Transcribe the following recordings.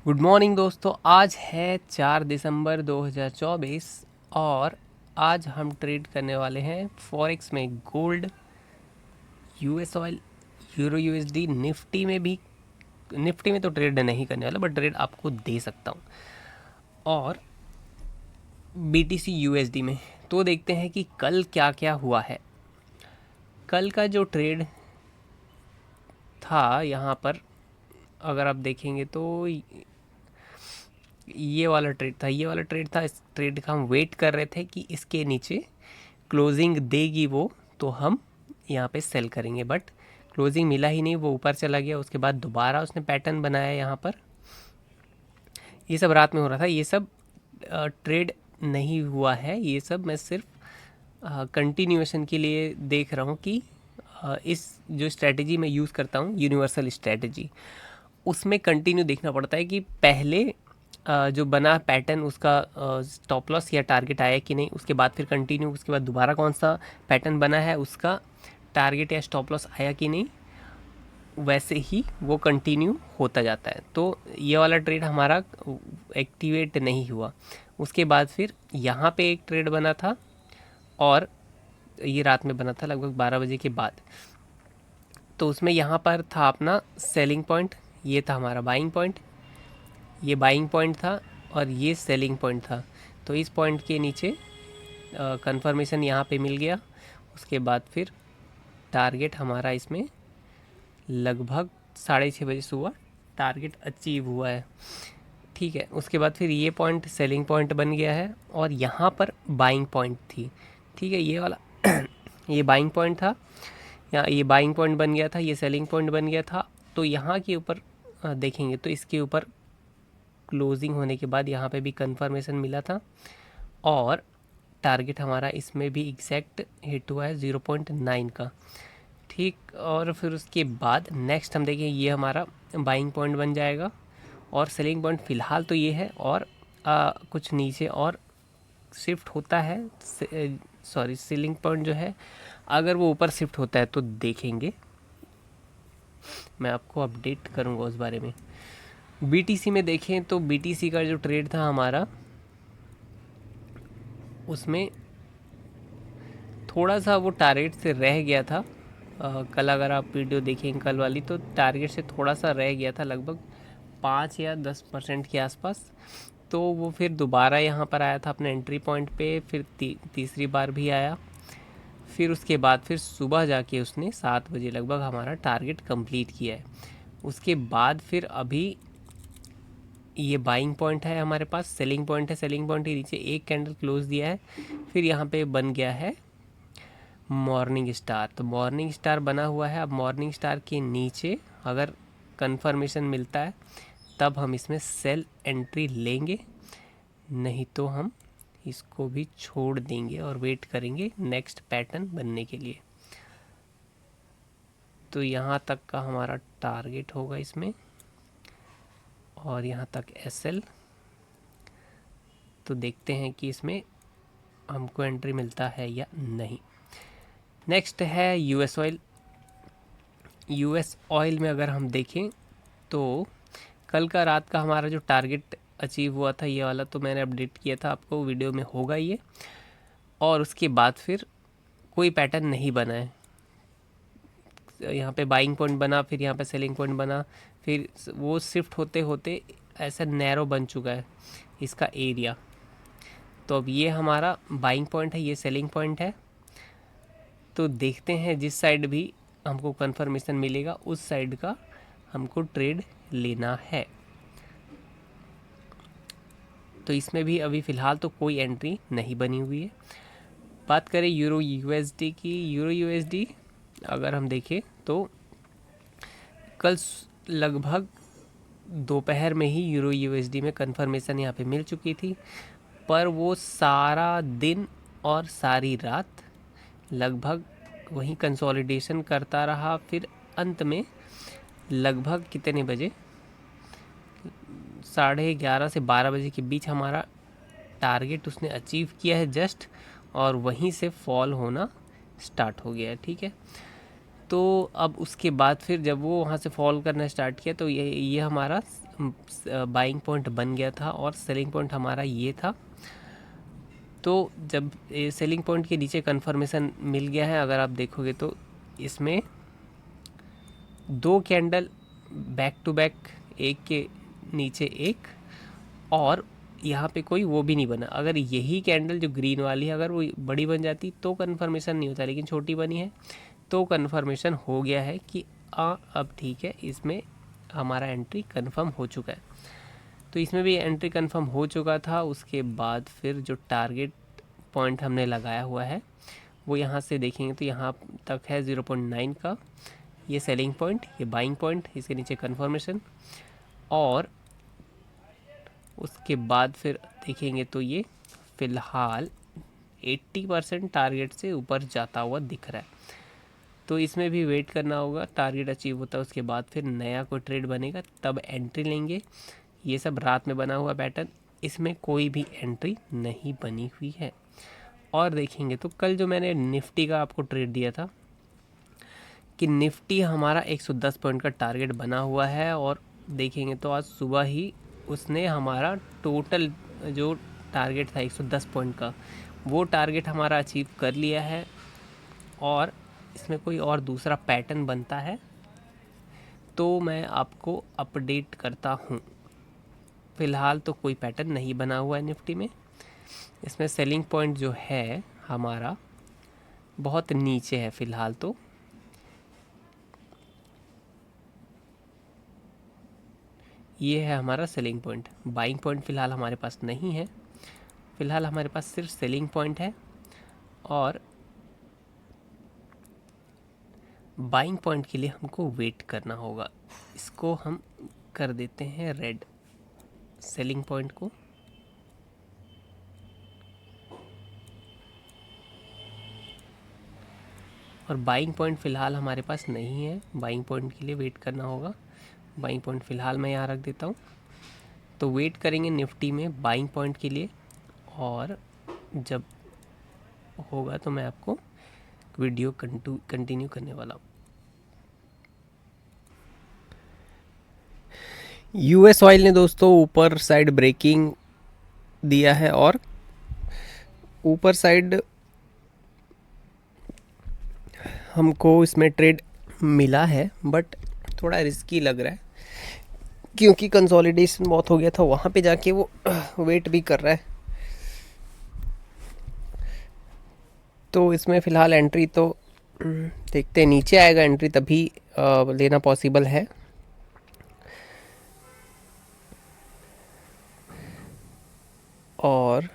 Good morning दोस्तों। आज है 4 दिसंबर 2024 और आज हम ट्रेड करने वाले हैं फॉरेक्स में gold, US oil, euro USD. Nifty में तो ट्रेड नहीं करने वाला, बट ट्रेड आपको दे सकता हूँ। और बीटीसी यूएसडी में तो देखते हैं कि कल क्या क्या हुआ है। कल का जो ट्रेड था यहाँ पर अगर आप देखेंगे तो ये वाला ट्रेड था। इस ट्रेड का हम वेट कर रहे थे कि इसके नीचे क्लोजिंग देगी वो, तो हम यहाँ पे सेल करेंगे, बट क्लोजिंग मिला ही नहीं, वो ऊपर चला गया। उसके बाद दोबारा उसने पैटर्न बनाया यहाँ पर। ये सब रात में हो रहा था, ये सब ट्रेड नहीं हुआ है। ये सब मैं सिर्फ कंटिन्यूएशन के लिए देख रहा हूँ कि इस जो स्ट्रैटेजी मैं यूज़ करता हूँ, यूनिवर्सल स्ट्रैटेजी, उसमें कंटिन्यू देखना पड़ता है कि पहले जो बना पैटर्न उसका स्टॉप लॉस या टारगेट आया कि नहीं, उसके बाद फिर कंटिन्यू, उसके बाद दोबारा कौन सा पैटर्न बना है उसका टारगेट या स्टॉप लॉस आया कि नहीं, वैसे ही वो कंटिन्यू होता जाता है। तो ये वाला ट्रेड हमारा एक्टिवेट नहीं हुआ। उसके बाद फिर यहाँ पे एक ट्रेड बना था और ये रात में बना था लगभग 12 बजे के बाद। तो उसमें यहाँ पर था अपना सेलिंग पॉइंट, ये था हमारा बाइंग पॉइंट, ये बाइंग पॉइंट था और ये सेलिंग पॉइंट था। तो इस पॉइंट के नीचे कंफर्मेशन यहाँ पे मिल गया। उसके बाद फिर टारगेट हमारा इसमें लगभग 6:30 बजे सुबह टारगेट अचीव हुआ है। ठीक है, उसके बाद फिर ये पॉइंट सेलिंग पॉइंट बन गया है और यहाँ पर बाइंग पॉइंट थी। ठीक है, ये वाला ये बाइंग पॉइंट था, यहाँ ये बाइंग पॉइंट बन गया था, ये सेलिंग पॉइंट बन गया था। तो यहाँ के ऊपर देखेंगे तो इसके ऊपर क्लोजिंग होने के बाद यहाँ पे भी कंफर्मेशन मिला था और टारगेट हमारा इसमें भी एग्जैक्ट हिट हुआ है 0.9 का। ठीक, और फिर उसके बाद नेक्स्ट हम देखें, ये हमारा बाइंग पॉइंट बन जाएगा और सेलिंग पॉइंट फ़िलहाल तो ये है। और कुछ नीचे और शिफ्ट होता है, सॉरी सेलिंग पॉइंट जो है अगर वो ऊपर शिफ्ट होता है तो देखेंगे, मैं आपको अपडेट करूँगा उस बारे में। बीटीसी में देखें तो बीटीसी का जो ट्रेड था हमारा, उसमें थोड़ा सा वो टारगेट से रह गया था। कल अगर आप वीडियो देखें कल वाली, तो टारगेट से थोड़ा सा रह गया था, लगभग 5 या 10% के आसपास। तो वो फिर दोबारा यहाँ पर आया था अपने एंट्री पॉइंट पे, फिर तीसरी बार भी आया। फिर उसके बाद फिर सुबह जाके उसने 7 बजे लगभग हमारा टारगेट कंप्लीट किया है। उसके बाद फिर अभी ये बाइंग पॉइंट है हमारे पास, सेलिंग पॉइंट है, सेलिंग पॉइंट के नीचे एक कैंडल क्लोज दिया है। फिर यहाँ पे बन गया है मॉर्निंग स्टार, तो मॉर्निंग स्टार बना हुआ है। अब मॉर्निंग स्टार के नीचे अगर कंफर्मेशन मिलता है तब हम इसमें सेल एंट्री लेंगे, नहीं तो हम इसको भी छोड़ देंगे और वेट करेंगे नेक्स्ट पैटर्न बनने के लिए। तो यहाँ तक का हमारा टारगेट होगा इसमें और यहाँ तक एसएल। तो देखते हैं कि इसमें हमको एंट्री मिलता है या नहीं। नेक्स्ट है यूएस ऑयल। यूएस ऑयल में अगर हम देखें तो कल का रात का हमारा जो टारगेट अचीव हुआ था, ये वाला तो मैंने अपडेट किया था आपको, वीडियो में होगा ये। और उसके बाद फिर कोई पैटर्न नहीं बना है। यहाँ पे बाइंग पॉइंट बना, फिर यहाँ पे सेलिंग पॉइंट बना, फिर वो शिफ्ट होते होते ऐसा नैरो बन चुका है इसका एरिया। तो अब ये हमारा बाइंग पॉइंट है, ये सेलिंग पॉइंट है। तो देखते हैं जिस साइड भी हमको कंफर्मेशन मिलेगा उस साइड का हमको ट्रेड लेना है। तो इसमें भी अभी फ़िलहाल तो कोई एंट्री नहीं बनी हुई है। बात करें यूरो यूएसडी की, यूरो यूएसडी अगर हम देखें तो कल लगभग दोपहर में ही यूरो यूएसडी में कंफर्मेशन यहाँ पे मिल चुकी थी, पर वो सारा दिन और सारी रात लगभग वहीं कंसोलिडेशन करता रहा। फिर अंत में लगभग कितने बजे, 11:30 से 12 बजे के बीच हमारा टारगेट उसने अचीव किया है जस्ट, और वहीं से फॉल होना स्टार्ट हो गया है। ठीक है, तो अब उसके बाद फिर जब वो वहाँ से फॉल करना स्टार्ट किया तो ये हमारा बाइंग पॉइंट बन गया था और सेलिंग पॉइंट हमारा ये था। तो जब सेलिंग पॉइंट के नीचे कंफर्मेशन मिल गया है, अगर आप देखोगे तो इसमें 2 कैंडल बैक टू बैक, एक के नीचे एक, और यहाँ पे कोई वो भी नहीं बना। अगर यही कैंडल जो ग्रीन वाली है अगर वो बड़ी बन जाती तो कंफर्मेशन नहीं होता, लेकिन छोटी बनी है तो कंफर्मेशन हो गया है कि अब ठीक है, इसमें हमारा एंट्री कंफर्म हो चुका है। तो इसमें भी एंट्री कंफर्म हो चुका था। उसके बाद फिर जो टारगेट पॉइंट हमने लगाया हुआ है वो यहाँ से देखेंगे तो यहाँ तक है 0.9 का, ये सेलिंग पॉइंट, ये बाइंग पॉइंट, इसके नीचे कंफर्मेशन, और उसके बाद फिर देखेंगे तो ये फ़िलहाल 80% टारगेट से ऊपर जाता हुआ दिख रहा है। तो इसमें भी वेट करना होगा, टारगेट अचीव होता है उसके बाद फिर नया कोई ट्रेड बनेगा तब एंट्री लेंगे। ये सब रात में बना हुआ पैटर्न, इसमें कोई भी एंट्री नहीं बनी हुई है। और देखेंगे तो कल जो मैंने निफ्टी का आपको ट्रेड दिया था कि निफ्टी हमारा 110 पॉइंट का टारगेट बना हुआ है, और देखेंगे तो आज सुबह ही उसने हमारा टोटल जो टारगेट था 110 पॉइंट का वो टारगेट हमारा अचीव कर लिया है। और इसमें कोई और दूसरा पैटर्न बनता है तो मैं आपको अपडेट करता हूँ। फ़िलहाल तो कोई पैटर्न नहीं बना हुआ है निफ्टी में। इसमें सेलिंग पॉइंट जो है हमारा बहुत नीचे है फ़िलहाल, तो ये है हमारा सेलिंग पॉइंट। बाइंग पॉइंट फ़िलहाल हमारे पास नहीं है, फ़िलहाल हमारे पास सिर्फ सेलिंग पॉइंट है। और बाइंग पॉइंट के लिए हमको वेट करना होगा। इसको हम कर देते हैं रेड, सेलिंग पॉइंट को। और बाइंग पॉइंट फ़िलहाल हमारे पास नहीं है, बाइंग पॉइंट के लिए वेट करना होगा। बाइंग पॉइंट फ़िलहाल मैं यहाँ रख देता हूँ। तो वेट करेंगे निफ्टी में बाइंग पॉइंट के लिए, और जब होगा तो मैं आपको वीडियो कंटिन्यू करने वाला हूँ। यूएस ऑयल ने दोस्तों ऊपर साइड ब्रेकिंग दिया है, और ऊपर साइड हमको इसमें ट्रेड मिला है, बट थोड़ा रिस्की लग रहा है क्योंकि कंसोलिडेशन बहुत हो गया था, वहाँ पे जाके वो वेट भी कर रहा है। तो इसमें फ़िलहाल एंट्री तो देखते हैं, नीचे आएगा एंट्री तभी लेना पॉसिबल है। और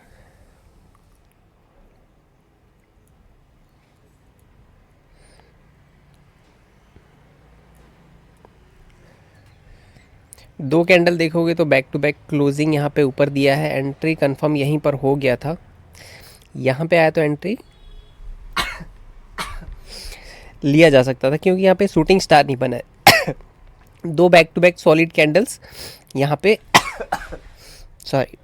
दो कैंडल देखोगे तो बैक टू बैक क्लोजिंग यहाँ पे ऊपर दिया है, एंट्री कंफर्म यहीं पर हो गया था। यहाँ पे आया तो एंट्री लिया जा सकता था क्योंकि यहाँ पे शूटिंग स्टार नहीं बना है। दो back to back solid candles यहाँ पे सॉरी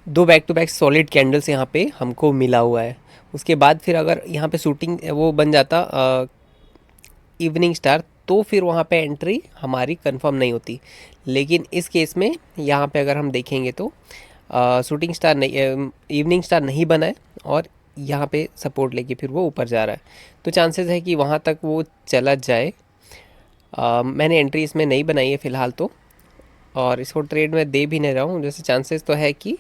दो back to back solid candles यहाँ पे हमको मिला हुआ है। उसके बाद फिर अगर यहाँ पे शूटिंग वो बन जाता इवनिंग स्टार, तो फिर वहाँ पे एंट्री हमारी कंफर्म नहीं होती। लेकिन इस केस में यहाँ पे अगर हम देखेंगे तो शूटिंग स्टार नहीं, इवनिंग स्टार नहीं बना है, और यहाँ पे सपोर्ट लेके फिर वो ऊपर जा रहा है, तो चांसेस है कि वहाँ तक वो चला जाए। मैंने एंट्री इसमें नहीं बनाई है फ़िलहाल तो, और इसको ट्रेड में दे भी नहीं रहा हूँ, जैसे चांसेस तो है कि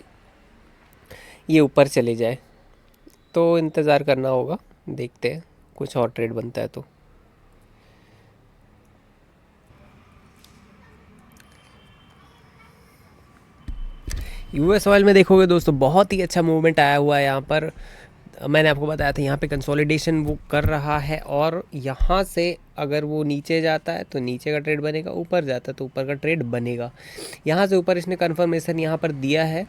ये ऊपर चले जाए। तो इंतज़ार करना होगा, देखते हैं कुछ और ट्रेड बनता है तो। यूएस ऑयल में देखोगे दोस्तों बहुत ही अच्छा मूवमेंट आया हुआ है यहाँ पर। मैंने आपको बताया था यहाँ पे कंसोलिडेशन वो कर रहा है, और यहाँ से अगर वो नीचे जाता है तो नीचे का ट्रेड बनेगा, ऊपर जाता है तो ऊपर का ट्रेड बनेगा। यहाँ से ऊपर इसने कंफर्मेशन यहाँ पर दिया है,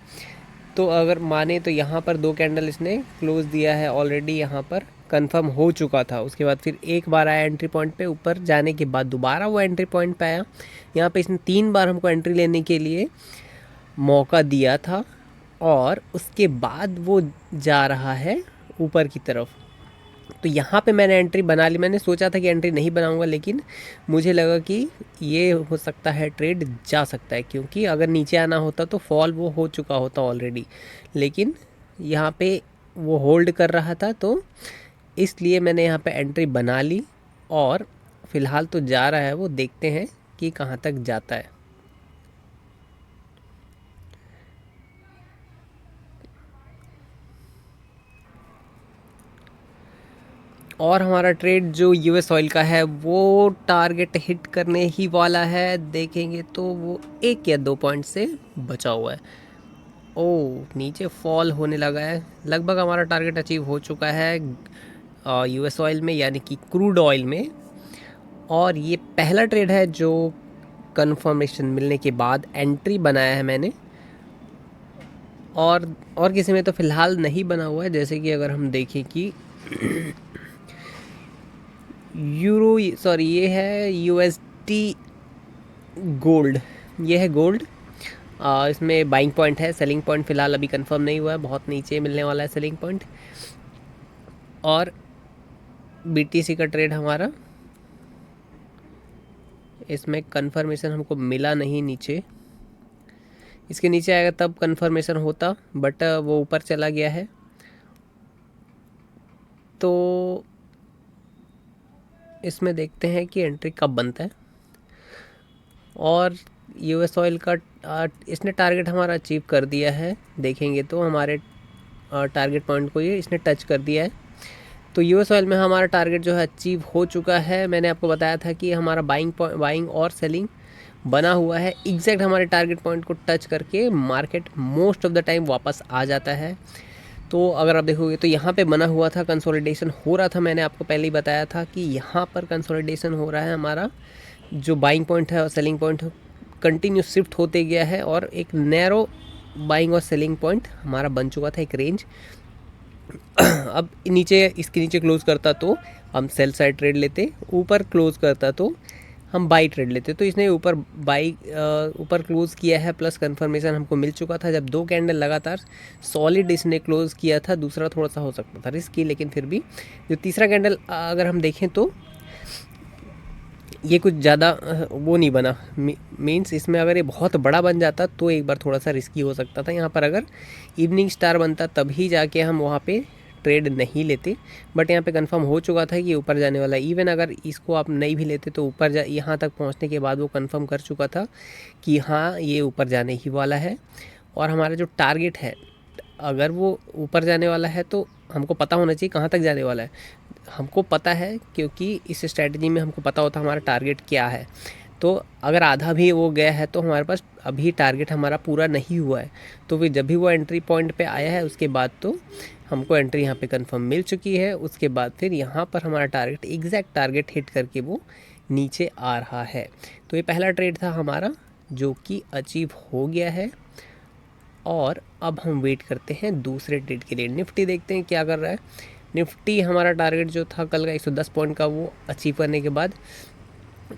तो अगर माने तो यहाँ पर दो कैंडल इसने क्लोज दिया है ऑलरेडी, यहाँ पर कंफर्म हो चुका था। उसके बाद फिर एक बार आया एंट्री पॉइंट पे, ऊपर जाने के बाद दोबारा वो एंट्री पॉइंट पे आया। यहाँ पे इसने 3 बार हमको एंट्री लेने के लिए मौका दिया था, और उसके बाद वो जा रहा है ऊपर की तरफ। तो यहाँ पे मैंने एंट्री बना ली। मैंने सोचा था कि एंट्री नहीं बनाऊंगा, लेकिन मुझे लगा कि ये हो सकता है ट्रेड जा सकता है, क्योंकि अगर नीचे आना होता तो फॉल वो हो चुका होता ऑलरेडी, लेकिन यहाँ पे वो होल्ड कर रहा था, तो इसलिए मैंने यहाँ पे एंट्री बना ली। और फ़िलहाल तो जा रहा है वो, देखते हैं कि कहाँ तक जाता है। और हमारा ट्रेड जो यूएस ऑयल का है वो टारगेट हिट करने ही वाला है। देखेंगे तो वो 1 या 2 पॉइंट से बचा हुआ है। ओ, नीचे फॉल होने लगा है। लगभग हमारा टारगेट अचीव हो चुका है यूएस ऑयल में, यानी कि क्रूड ऑयल में। और ये पहला ट्रेड है जो कंफर्मेशन मिलने के बाद एंट्री बनाया है मैंने। और किसी में तो फ़िलहाल नहीं बना हुआ है। जैसे कि अगर हम देखें कि ये है यूएसडी गोल्ड, ये है गोल्ड। इसमें बाइंग पॉइंट है, सेलिंग पॉइंट फ़िलहाल अभी कंफर्म नहीं हुआ है, बहुत नीचे मिलने वाला है सेलिंग पॉइंट। और बीटीसी का ट्रेड हमारा, इसमें कंफर्मेशन हमको मिला नहीं नीचे, इसके नीचे आएगा तब कंफर्मेशन होता, बट वो ऊपर चला गया है। तो इसमें देखते हैं कि एंट्री कब बनता है। और यूएस ऑयल का इसने टारगेट हमारा अचीव कर दिया है। देखेंगे तो हमारे टारगेट पॉइंट को ये इसने टच कर दिया है। तो यूएस ऑयल में हमारा टारगेट जो है अचीव हो चुका है। मैंने आपको बताया था कि हमारा बाइंग और सेलिंग बना हुआ है। एग्जैक्ट हमारे टारगेट पॉइंट को टच करके market most of the time वापस आ जाता है। तो अगर आप देखोगे तो यहाँ पे बना हुआ था, कंसोलिडेशन हो रहा था। मैंने आपको पहले ही बताया था कि यहाँ पर कंसोलिडेशन हो रहा है। हमारा जो बाइंग पॉइंट है और सेलिंग पॉइंट कंटिन्यू शिफ्ट होते गया है, और एक नैरो बाइंग और सेलिंग पॉइंट हमारा बन चुका था, एक रेंज। अब नीचे, इसके नीचे क्लोज करता तो हम सेल साइड ट्रेड लेते, ऊपर क्लोज करता तो हम बाई ट्रेड लेते। तो इसने ऊपर ऊपर क्लोज किया है, प्लस कंफर्मेशन हमको मिल चुका था जब 2 कैंडल लगातार सॉलिड इसने क्लोज किया था। दूसरा थोड़ा सा हो सकता था रिस्की, लेकिन फिर भी जो तीसरा कैंडल अगर हम देखें तो ये कुछ ज़्यादा वो नहीं बना। मीन्स इसमें अगर ये बहुत बड़ा बन जाता तो एक बार थोड़ा सा रिस्की हो सकता था। यहाँ पर अगर इवनिंग स्टार बनता तभी जाके हम वहाँ पे ट्रेड नहीं लेते, बट यहाँ पे कंफर्म हो चुका था कि ऊपर जाने वाला है। इवन अगर इसको आप नहीं भी लेते तो ऊपर यहाँ तक पहुँचने के बाद वो कंफर्म कर चुका था कि हाँ, ये ऊपर जाने ही वाला है। और हमारा जो टारगेट है, अगर वो ऊपर जाने वाला है तो हमको पता होना चाहिए कहाँ तक जाने वाला है। हमको पता है, क्योंकि इस स्ट्रैटेजी में हमको पता होता है हमारा टारगेट क्या है। तो अगर आधा भी वो गया है तो हमारे पास अभी टारगेट हमारा पूरा नहीं हुआ है। तो फिर जब भी वो एंट्री पॉइंट पे आया है उसके बाद तो हमको एंट्री यहाँ पे कंफर्म मिल चुकी है। उसके बाद फिर यहाँ पर हमारा टारगेट, एग्जैक्ट टारगेट हिट करके वो नीचे आ रहा है। तो ये पहला ट्रेड था हमारा जो कि अचीव हो गया है। और अब हम वेट करते हैं दूसरे ट्रेड के लिए। निफ्टी देखते हैं क्या कर रहा है। निफ्टी हमारा टारगेट जो था कल का 110 पॉइंट का, वो अचीव करने के बाद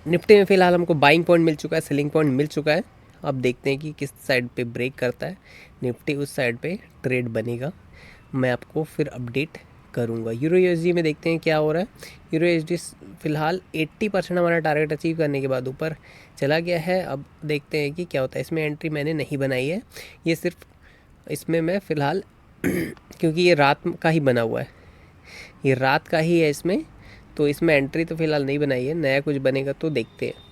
निफ्टी में फ़िलहाल हमको बाइंग पॉइंट मिल चुका है, सेलिंग पॉइंट मिल चुका है। अब देखते हैं कि किस साइड पे ब्रेक करता है निफ्टी, उस साइड पे ट्रेड बनेगा। मैं आपको फिर अपडेट करूंगा। यूरो यूएसडी में देखते हैं क्या हो रहा है। यूरो यूएसडी फ़िलहाल 80% हमारा टारगेट अचीव करने के बाद ऊपर चला गया है। अब देखते हैं कि क्या होता है। इसमें एंट्री मैंने नहीं बनाई है, ये सिर्फ इसमें मैं फ़िलहाल क्योंकि ये रात का ही बना हुआ है, ये रात का ही है इसमें, तो इसमें एंट्री तो फ़िलहाल नहीं बनाई है। नया कुछ बनेगा तो देखते हैं।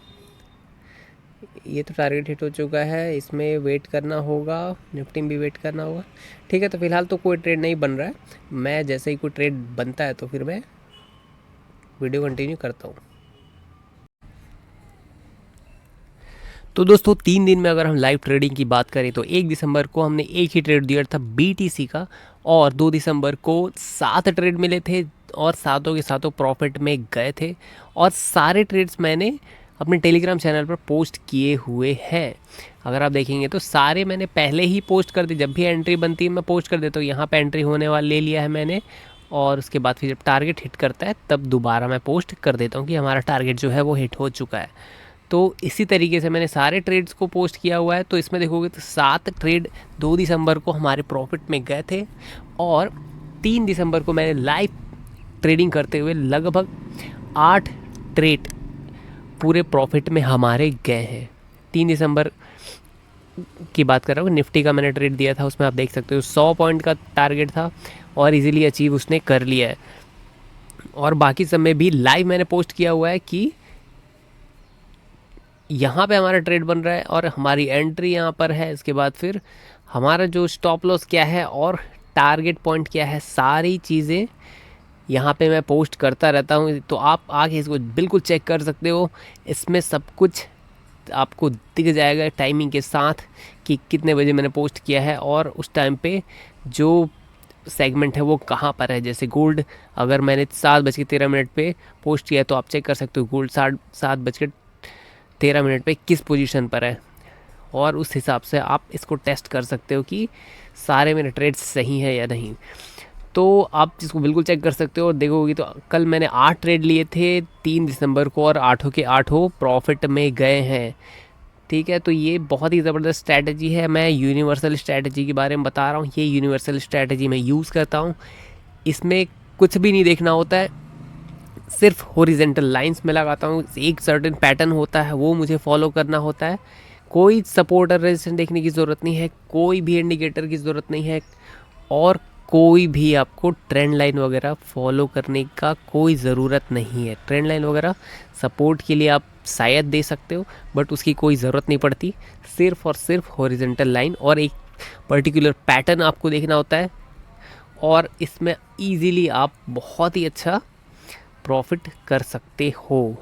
ये तो टारगेट हिट हो चुका है, इसमें वेट करना होगा, निफ्टी में भी वेट करना होगा। ठीक है, तो फ़िलहाल तो कोई ट्रेड नहीं बन रहा है। मैं जैसे ही कोई ट्रेड बनता है तो फिर मैं वीडियो कंटिन्यू करता हूँ। तो दोस्तों 3 दिन में अगर हम लाइव ट्रेडिंग की बात करें तो 1 दिसंबर को हमने एक ही ट्रेड दिया था बीटीसी का, और 2 दिसंबर को 7 ट्रेड मिले थे और सातों के सातों प्रॉफिट में गए थे। और सारे ट्रेड्स मैंने अपने टेलीग्राम चैनल पर पोस्ट किए हुए हैं। अगर आप देखेंगे तो सारे मैंने पहले ही पोस्ट कर दी, जब भी एंट्री बनती है मैं पोस्ट कर देता हूँ। यहाँ पे एंट्री होने वाला ले लिया है मैंने, और उसके बाद फिर जब टारगेट हिट करता है तब दोबारा मैं पोस्ट कर देता हूँ कि हमारा टारगेट जो है वो हिट हो चुका है। तो इसी तरीके से मैंने सारे ट्रेड्स को पोस्ट किया हुआ है। तो इसमें देखोगे तो 7 ट्रेड 2 दिसंबर को हमारे प्रॉफिट में गए थे, और 3 दिसंबर को मैंने लाइव ट्रेडिंग करते हुए लगभग 8 ट्रेड पूरे प्रॉफिट में हमारे गए हैं। 3 दिसंबर की बात कर रहा हूँ, निफ्टी का मैंने ट्रेड दिया था, उसमें आप देख सकते हो 100 पॉइंट का टारगेट था और इजीली अचीव उसने कर लिया है। और बाकी सब में भी लाइव मैंने पोस्ट किया हुआ है कि यहाँ पे हमारा ट्रेड बन रहा है और हमारी एंट्री यहाँ पर है, इसके बाद फिर हमारा जो स्टॉप लॉस क्या है और टारगेट पॉइंट क्या है, सारी चीज़ें यहाँ पे मैं पोस्ट करता रहता हूँ। तो आप आके इसको बिल्कुल चेक कर सकते हो, इसमें सब कुछ आपको दिख जाएगा टाइमिंग के साथ कि कितने बजे मैंने पोस्ट किया है और उस टाइम पे जो सेगमेंट है वो कहाँ पर है। जैसे गोल्ड अगर मैंने 7:13 पे पोस्ट किया तो आप चेक कर सकते हो गोल्ड 7:13 पे किस पोजीशन पर है, और उस हिसाब से आप इसको टेस्ट कर सकते हो कि सारे मेरे ट्रेड्स सही है या नहीं। तो आप इसको बिल्कुल चेक कर सकते हो और देखोगे तो कल मैंने 8 ट्रेड लिए थे 3 दिसंबर को और 8 के 8 प्रॉफिट में गए हैं। ठीक है, तो ये बहुत ही ज़बरदस्त स्ट्रैटेजी है। मैं यूनिवर्सल स्ट्रैटेजी के बारे में बता रहा हूँ, ये यूनिवर्सल स्ट्रैटेजी मैं यूज़ करता हूँ। इसमें कुछ भी नहीं देखना होता है, सिर्फ हॉरिजॉन्टल लाइंस में लगाता हूँ, एक सर्टेन पैटर्न होता है वो मुझे फॉलो करना होता है। कोई सपोर्ट और रेजिस्टेंस देखने की ज़रूरत नहीं है, कोई भी इंडिकेटर की ज़रूरत नहीं है और कोई भी आपको ट्रेंड लाइन वगैरह फॉलो करने का कोई ज़रूरत नहीं है। ट्रेंड लाइन वगैरह सपोर्ट के लिए आप शायद दे सकते हो बट उसकी कोई ज़रूरत नहीं पड़ती, सिर्फ और सिर्फ हॉरिजॉन्टल लाइन और एक पर्टिकुलर पैटर्न आपको देखना होता है और इसमें ईजीली आप बहुत ही अच्छा प्रॉफिट कर सकते हो।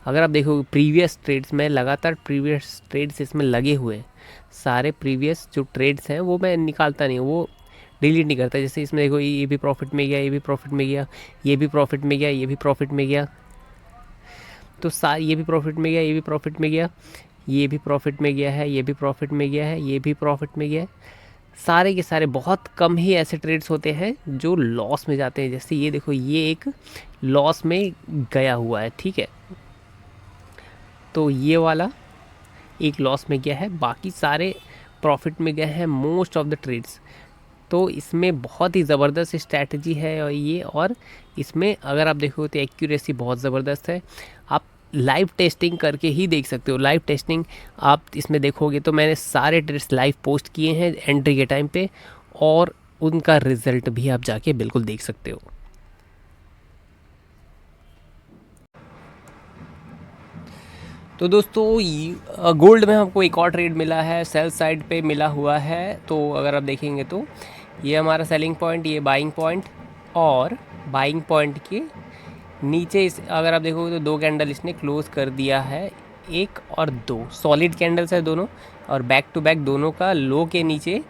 अगर आप देखो प्रीवियस ट्रेड्स में लगातार प्रीवियस ट्रेड्स इसमें लगे हुए हैं, सारे प्रीवियस जो ट्रेड्स हैं वो मैं निकालता नहीं हूँ, वो डिलीट नहीं करता। जैसे इसमें देखो ये भी प्रॉफिट में गया, ये भी प्रॉफिट में गया, ये भी प्रॉफिट में गया, ये भी प्रॉफिट में गया, तो ये भी प्रॉफिट में गया, ये भी प्रॉफिट में गया, ये भी प्रॉफिट में गया है, ये भी प्रॉफिट में गया है, ये भी प्रॉफिट में गया है। सारे के सारे बहुत कम ही ऐसे ट्रेड्स होते हैं जो लॉस में जाते हैं। जैसे ये देखो ये एक लॉस में गया हुआ है, ठीक है, तो ये वाला एक लॉस में गया है, बाकी सारे प्रॉफिट में गए हैं मोस्ट ऑफ द ट्रेड्स। तो इसमें बहुत ही ज़बरदस्त स्ट्रैटेजी है और ये, और इसमें अगर आप देखो तो एक्यूरेसी बहुत ज़बरदस्त है। आप लाइव टेस्टिंग करके ही देख सकते हो। लाइव टेस्टिंग आप इसमें देखोगे तो मैंने सारे ट्रेड्स लाइव पोस्ट किए हैं एंट्री के टाइम पे और उनका रिज़ल्ट भी आप जाके बिल्कुल देख सकते हो। तो दोस्तों गोल्ड में हमको एक और ट्रेड मिला है, सेल साइड पे मिला हुआ है। तो अगर आप देखेंगे तो ये हमारा सेलिंग पॉइंट, ये बाइंग पॉइंट, और बाइंग पॉइंट के नीचे इस अगर आप देखोगे तो 2 कैंडल इसने क्लोज़ कर दिया है, 1 और 2 सॉलिड कैंडल्स है दोनों, और बैक टू बैक दोनों का लो के नीचे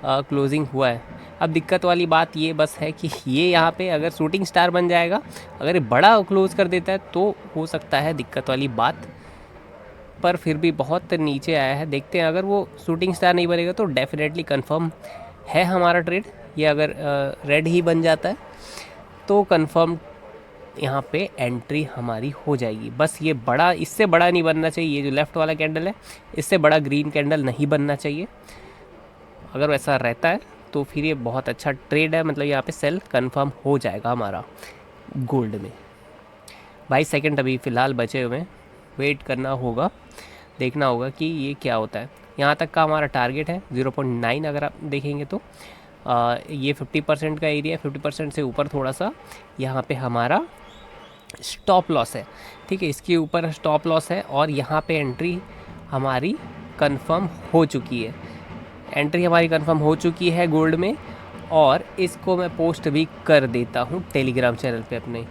क्लोजिंग हुआ है। अब दिक्कत वाली बात ये बस है कि ये यहाँ पे अगर शूटिंग स्टार बन जाएगा, अगर ये बड़ा क्लोज़ कर देता है तो हो सकता है दिक्कत वाली बात, पर फिर भी बहुत नीचे आया है। देखते हैं, अगर वो शूटिंग स्टार नहीं बनेगा तो डेफिनेटली कंफर्म है हमारा ट्रेड। ये अगर रेड ही बन जाता है तो कंफर्म यहाँ पे एंट्री हमारी हो जाएगी। बस ये बड़ा, इससे बड़ा नहीं बनना चाहिए। ये जो लेफ़्ट वाला कैंडल है इससे बड़ा ग्रीन कैंडल नहीं बनना चाहिए। अगर वैसा रहता है तो फिर ये बहुत अच्छा ट्रेड है, मतलब यहाँ पे सेल कंफर्म हो जाएगा हमारा गोल्ड में। 22 सेकंड अभी फ़िलहाल बचे हुए हैं, वेट करना होगा, देखना होगा कि ये क्या होता है। यहाँ तक का हमारा टारगेट है 0.9। अगर आप देखेंगे तो ये 50% का एरिया, 50% से ऊपर थोड़ा सा यहाँ पे हमारा स्टॉप लॉस है, ठीक है, इसके ऊपर स्टॉप लॉस है और यहाँ पे एंट्री हमारी कंफर्म हो चुकी है। एंट्री हमारी कंफर्म हो चुकी है गोल्ड में, और इसको मैं पोस्ट भी कर देता हूँ टेलीग्राम चैनल पे अपने।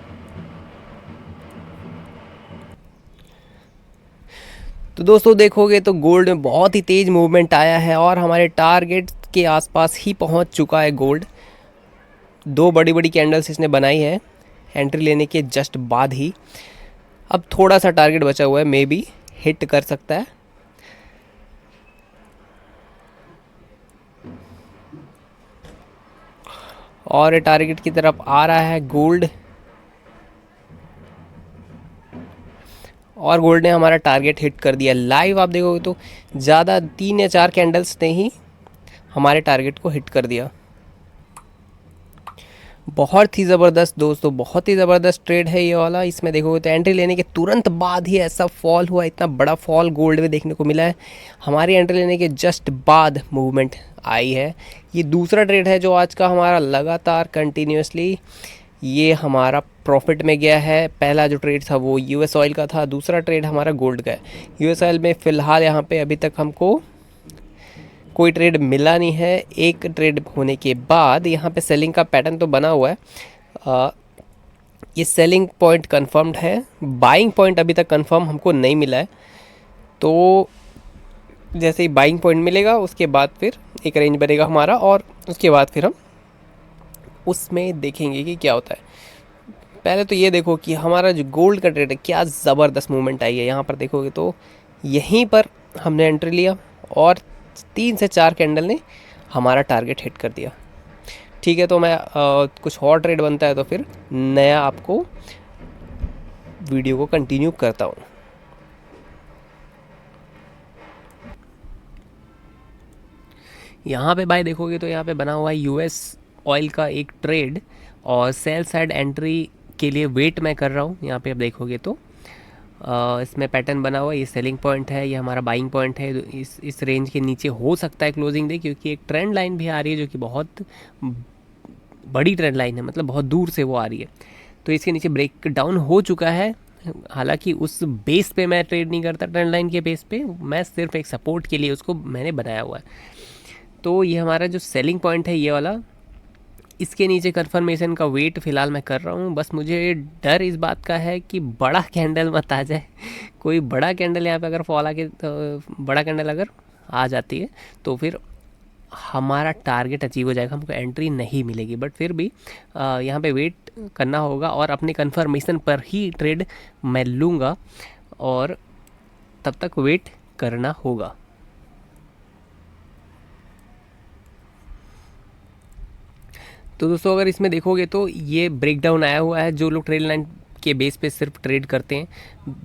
तो दोस्तों देखोगे तो गोल्ड में बहुत ही तेज़ मूवमेंट आया है और हमारे टारगेट के आसपास ही पहुंच चुका है गोल्ड। 2 बड़ी बड़ी कैंडल्स इसने बनाई है एंट्री लेने के जस्ट बाद ही। अब थोड़ा सा टारगेट बचा हुआ है, मे बी हिट कर सकता है। और टारगेट की तरफ आ रहा है गोल्ड, और गोल्ड ने हमारा टारगेट हिट कर दिया। लाइव आप देखोगे तो ज़्यादा 3 या 4 कैंडल्स ने ही हमारे टारगेट को हिट कर दिया। बहुत ही ज़बरदस्त दोस्तों, बहुत ही ज़बरदस्त ट्रेड है ये वाला। इसमें देखोगे तो एंट्री लेने के तुरंत बाद ही ऐसा फॉल हुआ, इतना बड़ा फॉल गोल्ड में देखने को मिला है। हमारी एंट्री लेने के जस्ट बाद मूवमेंट आई है। ये दूसरा ट्रेड है जो आज का हमारा लगातार कंटिन्यूसली ये हमारा प्रॉफिट में गया है। पहला जो ट्रेड था वो यूएस ऑयल का था, दूसरा ट्रेड हमारा गोल्ड का है। यूएस ऑयल में फ़िलहाल यहाँ पे अभी तक हमको कोई ट्रेड मिला नहीं है। एक ट्रेड होने के बाद यहाँ पे सेलिंग का पैटर्न तो बना हुआ है। ये सेलिंग पॉइंट कंफर्म्ड है, बाइंग पॉइंट अभी तक कंफर्म हमको नहीं मिला है। तो जैसे ही बाइंग पॉइंट मिलेगा उसके बाद फिर एक रेंज बनेगा हमारा, और उसके बाद फिर हम उसमें देखेंगे कि क्या होता है। पहले तो ये देखो कि हमारा जो गोल्ड का ट्रेड है क्या ज़बरदस्त मूवमेंट आई है। यहाँ पर देखोगे तो यहीं पर हमने एंट्री लिया और 3 से 4 कैंडल ने हमारा टारगेट हिट कर दिया। ठीक है, तो मैं कुछ और ट्रेड बनता है तो फिर नया आपको वीडियो को कंटिन्यू करता हूँ। यहाँ पे भाई देखोगे तो यहाँ पे बना हुआ है यूएस ऑयल का एक ट्रेड, और सेल साइड एंट्री के लिए वेट मैं कर रहा हूँ। यहाँ पे अब देखोगे तो इसमें पैटर्न बना हुआ है, ये सेलिंग पॉइंट है, ये हमारा बाइंग पॉइंट है। इस रेंज के नीचे हो सकता है क्लोजिंग दे, क्योंकि एक ट्रेंड लाइन भी आ रही है जो कि बहुत बड़ी ट्रेंड लाइन है, मतलब बहुत दूर से वो आ रही है। तो इसके नीचे ब्रेक डाउन हो चुका है। हालांकि उस बेस पे मैं ट्रेड नहीं करता, ट्रेंड लाइन के बेस पे मैं सिर्फ एक सपोर्ट के लिए उसको मैंने बनाया हुआ है। तो ये हमारा जो सेलिंग पॉइंट है ये वाला, इसके नीचे कंफर्मेशन का वेट फ़िलहाल मैं कर रहा हूँ। बस मुझे डर इस बात का है कि बड़ा कैंडल मत आ जाए। कोई बड़ा कैंडल यहाँ पे अगर फॉल आके तो बड़ा कैंडल अगर आ जाती है तो फिर हमारा टारगेट अचीव हो जाएगा, हमको एंट्री नहीं मिलेगी। बट फिर भी यहाँ पे वेट करना होगा और अपने कंफर्मेशन पर ही ट्रेड मैं लूँगा, और तब तक वेट करना होगा। तो दोस्तों अगर इसमें देखोगे तो ये ब्रेकडाउन आया हुआ है। जो लोग ट्रेड लाइन के बेस पे सिर्फ ट्रेड करते हैं,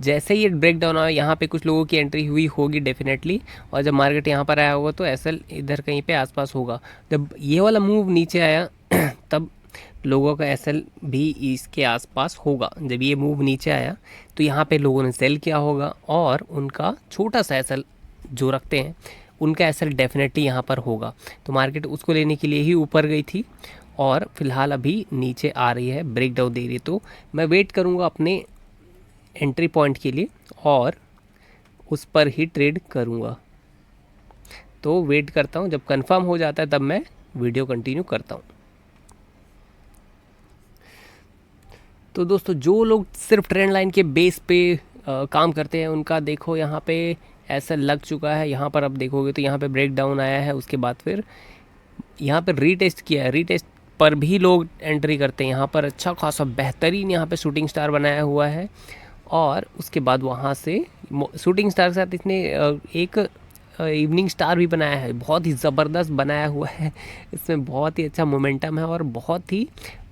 जैसे ही ये ब्रेकडाउन आया यहाँ पे कुछ लोगों की एंट्री हुई होगी डेफिनेटली, और जब मार्केट यहाँ पर आया होगा तो एसएल इधर कहीं पे आसपास होगा। जब ये वाला मूव नीचे आया तब लोगों का एसएल भी इसके आसपास होगा। जब ये मूव नीचे आया तो यहाँ पे लोगों ने सेल किया होगा, और उनका छोटा सा एसएल जो रखते हैं उनका एसएल डेफिनेटली यहाँ पर होगा। तो मार्केट उसको लेने के लिए ही ऊपर गई थी, और फिलहाल अभी नीचे आ रही है, ब्रेक डाउन दे रही है। तो मैं वेट करूँगा अपने एंट्री पॉइंट के लिए और उस पर ही ट्रेड करूँगा। तो वेट करता हूँ, जब कंफर्म हो जाता है तब मैं वीडियो कंटिन्यू करता हूँ। तो दोस्तों जो लोग सिर्फ ट्रेंड लाइन के बेस पे काम करते हैं उनका देखो यहाँ पे ऐसा लग चुका है। यहाँ पर अब देखोगे तो यहाँ पे ब्रेक डाउन आया है, उसके बाद फिर यहाँ पर रीटेस्ट किया है। रीटेस्ट पर भी लोग एंट्री करते हैं। यहाँ पर अच्छा खासा बेहतरीन यहाँ पे शूटिंग स्टार बनाया हुआ है, और उसके बाद वहाँ से शूटिंग स्टार के साथ इसने एक इवनिंग स्टार भी बनाया है, बहुत ही ज़बरदस्त बनाया हुआ है। इसमें बहुत ही अच्छा मोमेंटम है और बहुत ही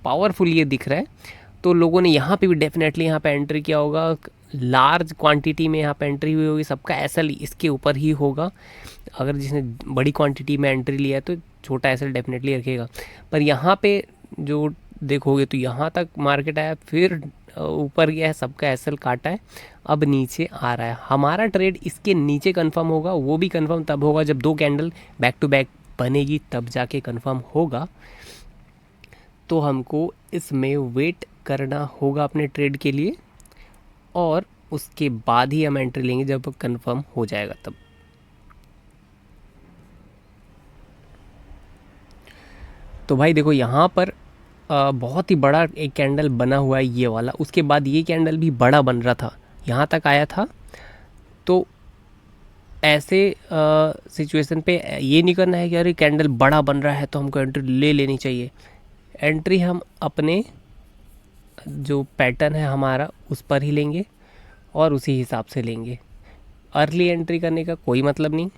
पावरफुल ये दिख रहा है। तो लोगों ने यहाँ पे भी डेफिनेटली यहाँ पे एंट्री किया होगा, लार्ज क्वांटिटी में यहाँ पे एंट्री हुई होगी, सबका एसएल इसके ऊपर ही होगा। अगर जिसने बड़ी क्वांटिटी में एंट्री लिया है तो छोटा एसएल डेफिनेटली रखेगा। पर यहाँ पे जो देखोगे तो यहाँ तक मार्केट आया, फिर ऊपर गया है, सबका एसएल काटा है, अब नीचे आ रहा है। हमारा ट्रेड इसके नीचे कंफर्म होगा, वो भी कंफर्म तब होगा जब 2 कैंडल बैक टू बैक बनेगी, तब जाके कंफर्म होगा। तो हमको इसमें वेट करना होगा अपने ट्रेड के लिए, और उसके बाद ही हम एंट्री लेंगे जब कंफर्म हो जाएगा तब। तो भाई देखो यहाँ पर बहुत ही बड़ा एक कैंडल बना हुआ है ये वाला, उसके बाद ये कैंडल भी बड़ा बन रहा था, यहाँ तक आया था। तो ऐसे सिचुएशन पे ये नहीं करना है कि अरे कैंडल बड़ा बन रहा है तो हमको एंट्री ले लेनी चाहिए। एंट्री हम अपने जो पैटर्न है हमारा उस पर ही लेंगे और उसी हिसाब से लेंगे। अर्ली एंट्री करने का कोई मतलब नहीं,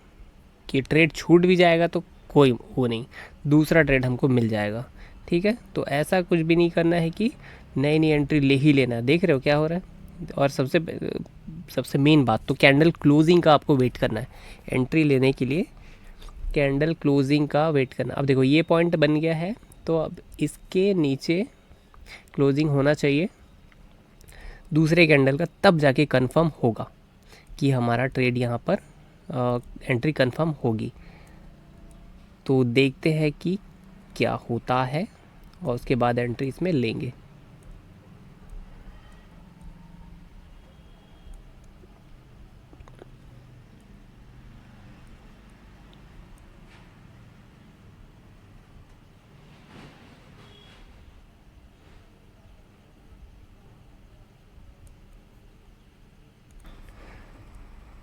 कि ट्रेड छूट भी जाएगा तो कोई वो नहीं, दूसरा ट्रेड हमको मिल जाएगा। ठीक है, तो ऐसा कुछ भी नहीं करना है कि नई नई एंट्री ले ही लेना। देख रहे हो क्या हो रहा है। और सबसे मेन बात तो कैंडल क्लोजिंग का आपको वेट करना है एंट्री लेने के लिए, कैंडल क्लोजिंग का वेट करना। अब देखो ये पॉइंट बन गया है, तो अब इसके नीचे क्लोजिंग होना चाहिए दूसरे कैंडल का, तब जाके कंफर्म होगा कि हमारा ट्रेड यहाँ पर एंट्री कंफर्म होगी। तो देखते हैं कि क्या होता है और उसके बाद एंट्री इसमें लेंगे।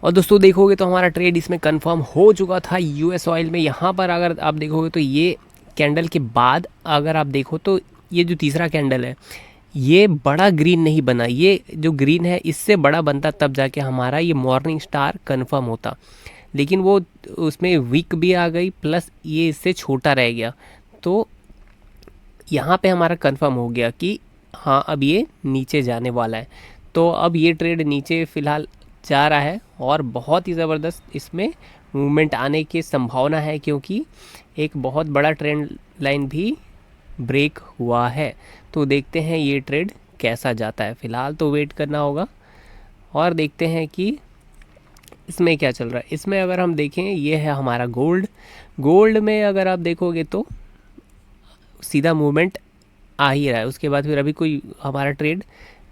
और दोस्तों देखोगे तो हमारा ट्रेड इसमें कंफर्म हो चुका था यूएस ऑयल में। यहाँ पर अगर आप देखोगे तो ये कैंडल के बाद अगर आप देखो तो ये जो तीसरा कैंडल है ये बड़ा ग्रीन नहीं बना, ये जो ग्रीन है इससे बड़ा बनता तब जाके हमारा ये मॉर्निंग स्टार कंफर्म होता, लेकिन वो उसमें वीक भी आ गई प्लस ये इससे छोटा रह गया। तो यहाँ पे हमारा कंफर्म हो गया कि हाँ अब ये नीचे जाने वाला है। तो अब ये ट्रेड नीचे फ़िलहाल जा रहा है और बहुत ही ज़बरदस्त इसमें मूवमेंट आने की संभावना है, क्योंकि एक बहुत बड़ा ट्रेंड लाइन भी ब्रेक हुआ है। तो देखते हैं ये ट्रेड कैसा जाता है। फ़िलहाल तो वेट करना होगा और देखते हैं कि इसमें क्या चल रहा है। इसमें अगर हम देखें ये है हमारा गोल्ड। गोल्ड में अगर आप देखोगे तो सीधा मूवमेंट आ ही रहा है, उसके बाद फिर अभी कोई हमारा ट्रेड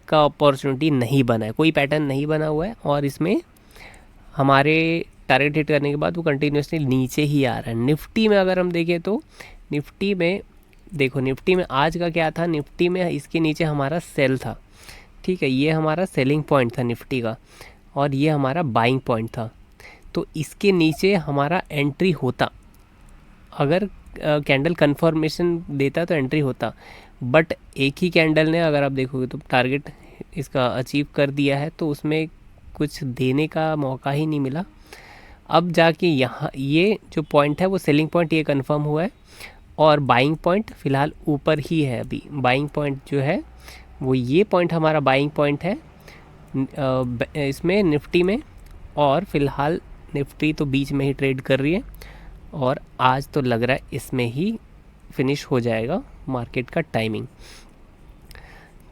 का अपॉर्चुनिटी नहीं बना है, कोई पैटर्न नहीं बना हुआ है और इसमें हमारे टारगेट हिट करने के बाद वो कंटिन्यूसली नीचे ही आ रहा है। निफ्टी में अगर हम देखें तो निफ्टी में देखो, निफ्टी में आज का क्या था, निफ्टी में इसके नीचे हमारा सेल था, ठीक है, ये हमारा सेलिंग पॉइंट था निफ्टी का और ये हमारा बाइंग पॉइंट था। तो इसके नीचे हमारा एंट्री होता, अगर कैंडल कंफर्मेशन देता तो एंट्री होता, बट एक ही कैंडल ने अगर आप देखोगे तो टारगेट इसका अचीव कर दिया है, तो उसमें कुछ देने का मौका ही नहीं मिला। अब जाके यहाँ ये जो पॉइंट है वो सेलिंग पॉइंट ये कंफर्म हुआ है और बाइंग पॉइंट फ़िलहाल ऊपर ही है। अभी बाइंग पॉइंट जो है वो ये पॉइंट हमारा बाइंग पॉइंट है इसमें निफ्टी में, और फ़िलहाल निफ्टी तो बीच में ही ट्रेड कर रही है और आज तो लग रहा है इसमें ही फिनिश हो जाएगा मार्केट का टाइमिंग।